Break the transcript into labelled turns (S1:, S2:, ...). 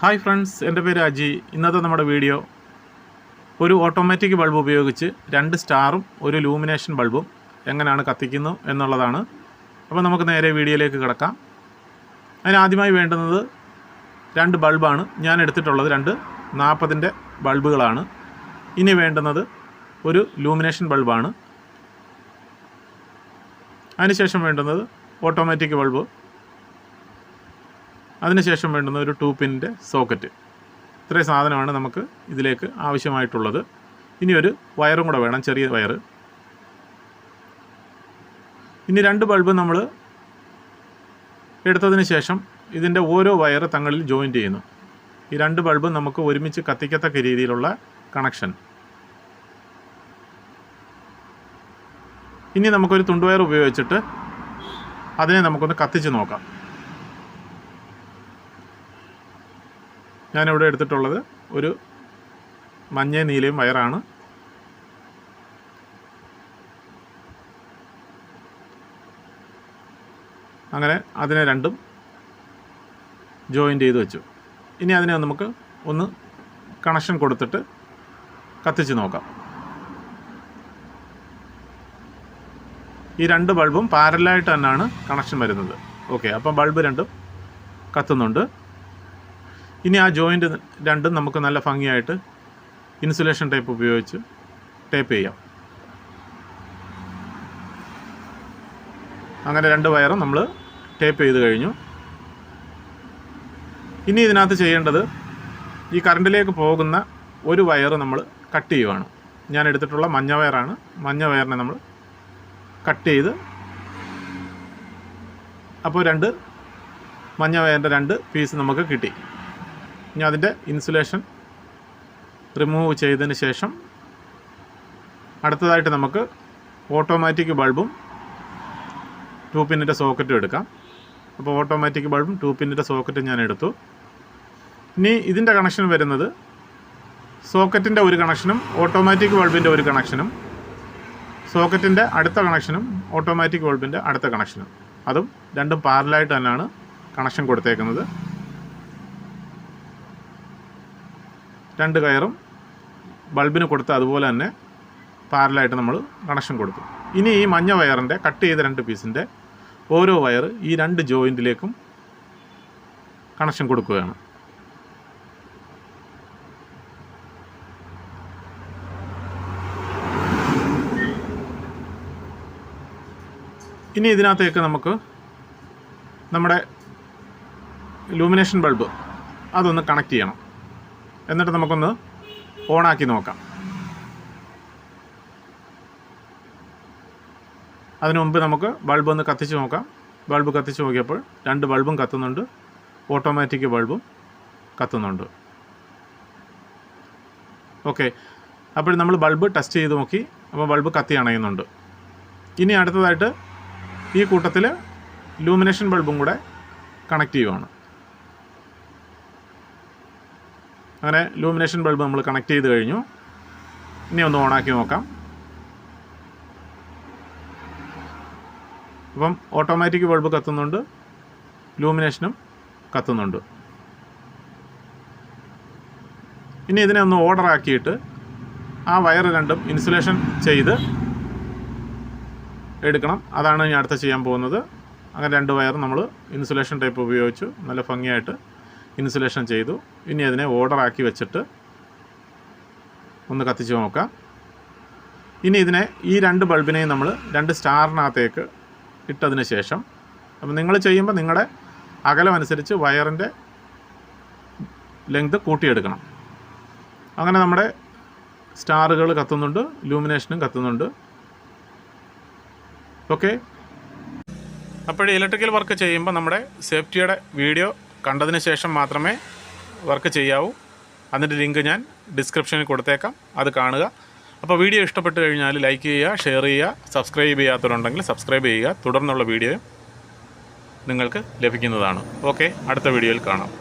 S1: Hi friends, എൻ്റെ പേര് അജി. ഇന്നത്തെ നമ്മുടെ വീഡിയോ ഒരു ഓട്ടോമാറ്റിക് ബൾബ് ഉപയോഗിച്ച് 2 സ്റ്റാറും ഒരു ലൂമിനേഷൻ ബൾബും എങ്ങനെയാണ് കത്തിക്കുന്നത് എന്നുള്ളതാണ്. അപ്പോൾ നമുക്ക് നേരെ വീഡിയോയിലേക്ക് കിടക്കാം. അതിനാദ്യമായി വേണ്ടുന്നത് 2 ബൾബാണ്. ഞാൻ എടുത്തിട്ടുള്ളത് 2 40-ൻ്റെ ബൾബുകളാണ്. ഇനി വേണ്ടുന്നത് ഒരു ലൂമിനേഷൻ ബൾബാണ്. അതിനുശേഷം വേണ്ടുന്നത് ഓട്ടോമാറ്റിക് ബൾബ്. അതിനുശേഷം വേണ്ടുന്ന ഒരു 2 പിന്നിൻ്റെ സോക്കറ്റ്. ഇത്രയും സാധനമാണ് നമുക്ക് ഇതിലേക്ക് ആവശ്യമായിട്ടുള്ളത്. ഇനി ഒരു വയറും കൂടെ വേണം, ചെറിയ വയറ്. ഇനി 2 ബൾബ് നമ്മൾ എടുത്തതിന് ശേഷം ഇതിൻ്റെ ഓരോ വയറ് തങ്ങളിൽ ജോയിൻ്റ് ചെയ്യുന്നു. ഈ 2 ബൾബ് നമുക്ക് ഒരുമിച്ച് കത്തിക്കത്തക്ക രീതിയിലുള്ള കണക്ഷൻ. ഇനി നമുക്കൊരു തുണ്ടുവയർ ഉപയോഗിച്ചിട്ട് അതിനെ നമുക്കൊന്ന് കത്തിച്ച് നോക്കാം. ഞാനിവിടെ എടുത്തിട്ടുള്ളത് ഒരു മഞ്ഞയും നീലയും വയറാണ്. അങ്ങനെ അതിനെ രണ്ടും ജോയിൻ്റ് ചെയ്ത് വെച്ചു. ഇനി അതിനെ നമുക്ക് ഒന്ന് കണക്ഷൻ കൊടുത്തിട്ട് കത്തിച്ച് നോക്കാം. ഈ 2 ബൾബും പാരലായിട്ട് തന്നെയാണ് കണക്ഷൻ വരുന്നത്. ഓക്കെ, അപ്പം ബൾബ് രണ്ടും കത്തുന്നുണ്ട്. ഇനി ആ ജോയിൻ്റ് രണ്ടും നമുക്ക് നല്ല ഭംഗിയായിട്ട് ഇൻസുലേഷൻ ടേപ്പ് ഉപയോഗിച്ച് ടേപ്പ് ചെയ്യാം. അങ്ങനെ 2 വയറും നമ്മൾ ടേപ്പ് ചെയ്ത് കഴിഞ്ഞു. ഇനി ഇതിനകത്ത് ചെയ്യേണ്ടത് ഈ കറണ്ടിലേക്ക് പോകുന്ന ഒരു വയറ് നമ്മൾ കട്ട് ചെയ്യുവാണ്. ഞാൻ എടുത്തിട്ടുള്ള മഞ്ഞ വയറാണ്. മഞ്ഞ വയറിനെ നമ്മൾ കട്ട് ചെയ്ത്, അപ്പോൾ 2 മഞ്ഞ വയറിൻ്റെ 2 പീസ് നമുക്ക് കിട്ടി. ഇനി അതിൻ്റെ ഇൻസുലേഷൻ റിമൂവ് ചെയ്തതിന് ശേഷം അടുത്തതായിട്ട് നമുക്ക് ഓട്ടോമാറ്റിക് ബൾബും 2 പിന്നിൻ്റെ സോക്കറ്റും എടുക്കാം. അപ്പോൾ ഓട്ടോമാറ്റിക് ബൾബും 2 പിന്നിൻ്റെ സോക്കറ്റും ഞാൻ എടുത്തു. ഇനി ഇതിൻ്റെ കണക്ഷൻ വരുന്നത് സോക്കറ്റിൻ്റെ ഒരു കണക്ഷനും ഓട്ടോമാറ്റിക് ബൾബിൻ്റെ ഒരു കണക്ഷനും, സോക്കറ്റിൻ്റെ അടുത്ത കണക്ഷനും ഓട്ടോമാറ്റിക് ബൾബിൻ്റെ അടുത്ത കണക്ഷനും, അതും രണ്ടും പാരലായിട്ട് തന്നെയാണ് കണക്ഷൻ കൊടുത്തേക്കുന്നത്. 2 കയറും ബൾബിന് കൊടുത്ത് അതുപോലെ തന്നെ പാരലായിട്ട് നമ്മൾ കണക്ഷൻ കൊടുത്തു. ഇനി ഈ മഞ്ഞ വയറിൻ്റെ കട്ട് ചെയ്ത 2 പീസിൻ്റെ ഓരോ വയർ ഈ 2 ജോയിൻറ്റിലേക്കും കണക്ഷൻ കൊടുക്കുകയാണ്. ഇനി ഇതിനകത്തേക്ക് നമുക്ക് നമ്മുടെ ലൂമിനേഷൻ ബൾബ് അതൊന്ന് കണക്ട് ചെയ്യണം. എന്നിട്ട് നമുക്കൊന്ന് ഓണാക്കി നോക്കാം. അതിനു മുമ്പ് നമുക്ക് ബൾബ് ഒന്ന് കത്തിച്ച് നോക്കാം. ബൾബ് കത്തിച്ച് നോക്കിയപ്പോൾ 2 ബൾബും കത്തുന്നുണ്ട്, ഓട്ടോമാറ്റിക് ബൾബും കത്തുന്നുണ്ട്. ഓക്കെ, അപ്പോൾ നമ്മൾ ബൾബ് ടെസ്റ്റ് ചെയ്ത് നോക്കി. അപ്പോൾ ബൾബ് കത്തി അണയുന്നുണ്ട്. ഇനി അടുത്തതായിട്ട് ഈ കൂട്ടത്തിൽ ലൂമിനേഷൻ ബൾബും കൂടെ കണക്ട് ചെയ്യുവാണ്. അങ്ങനെ ലൂമിനേഷൻ ബൾബ് നമ്മൾ കണക്ട് ചെയ്ത് കഴിഞ്ഞു. ഇനി ഒന്ന് ഓണാക്കി നോക്കാം. അപ്പം ഓട്ടോമാറ്റിക് ബൾബ് കത്തുന്നുണ്ട്, ലൂമിനേഷനും കത്തുന്നുണ്ട്. ഇനി ഇതിനെ ഒന്ന് ഓർഡർ ആക്കിയിട്ട് ആ വയർ രണ്ടും ഇൻസുലേഷൻ ചെയ്ത് എടുക്കണം. അതാണ് ഞാൻ അടുത്ത ചെയ്യാൻ പോകുന്നത്. അങ്ങനെ 2 വയർ നമ്മൾ ഇൻസുലേഷൻ ടേപ്പ് ഉപയോഗിച്ച് നല്ല ഭംഗിയായിട്ട് ഇൻസുലേഷൻ ചെയ്തു. ഇനി അതിനെ ഓർഡർ ആക്കി വെച്ചിട്ട് ഒന്ന് കത്തിച്ച് നോക്കാം. ഇനി ഇതിനെ ഈ 2 ബൾബിനെയും നമ്മൾ 2 സ്റ്റാറിനകത്തേക്ക് ഇട്ടതിന് ശേഷം, അപ്പോൾ നിങ്ങൾ ചെയ്യുമ്പോൾ നിങ്ങളുടെ അകലം അനുസരിച്ച് വയറിൻ്റെ ലെങ്ത് കൂട്ടിയെടുക്കണം. അങ്ങനെ നമ്മുടെ സ്റ്റാറുകൾ കത്തുന്നുണ്ട്, ലൂമിനേഷനും കത്തുന്നുണ്ട്. ഓക്കെ, അപ്പോൾ ഇലക്ട്രിക്കൽ വർക്ക് ചെയ്യുമ്പോൾ നമ്മുടെ സേഫ്റ്റിയുടെ വീഡിയോ കണ്ടതിന് ശേഷം മാത്രമേ വർക്ക് ചെയ്യാവൂ. അതിൻ്റെ ലിങ്ക് ഞാൻ ഡിസ്ക്രിപ്ഷനിൽ കൊടുത്തേക്കാം, അത് കാണുക. അപ്പോൾ വീഡിയോ ഇഷ്ടപ്പെട്ട് കഴിഞ്ഞാൽ ലൈക്ക് ചെയ്യുക, ഷെയർ ചെയ്യുക, സബ്സ്ക്രൈബ് ചെയ്യാത്തവരുണ്ടെങ്കിൽ സബ്സ്ക്രൈബ് ചെയ്യുക. തുടർന്നുള്ള വീഡിയോ നിങ്ങൾക്ക് ലഭിക്കുന്നതാണ്. ഓക്കെ, അടുത്ത വീഡിയോയിൽ കാണാം.